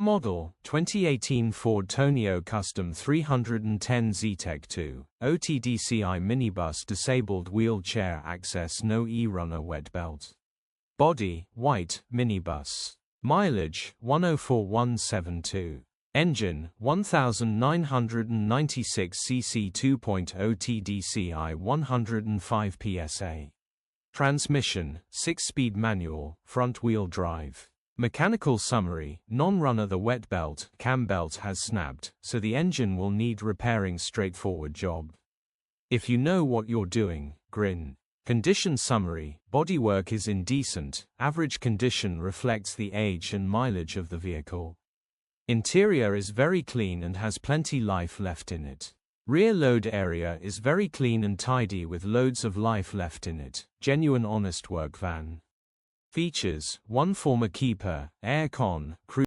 model, 2018 Ford Tourneo Custom 310 Zetec 2, TDCI minibus disabled wheelchair access no e-runner wet belt. Body, white, minibus. Mileage, 104,172. Engine, 1996 cc 2.0 TDCI 105 psa. Transmission, 6-speed manual, front-wheel drive. Mechanical summary, non-runner. The wet belt, cam belt has snapped, so the engine will need repairing. Straightforward job. If you know what you're doing, grin. Condition summary, bodywork is in decent, average condition, reflects the age and mileage of the vehicle. Interior is very clean and has plenty life left in it. Rear load area is very clean and tidy with loads of life left in it. Genuine honest work van. Features: 1 former keeper, air con, cruise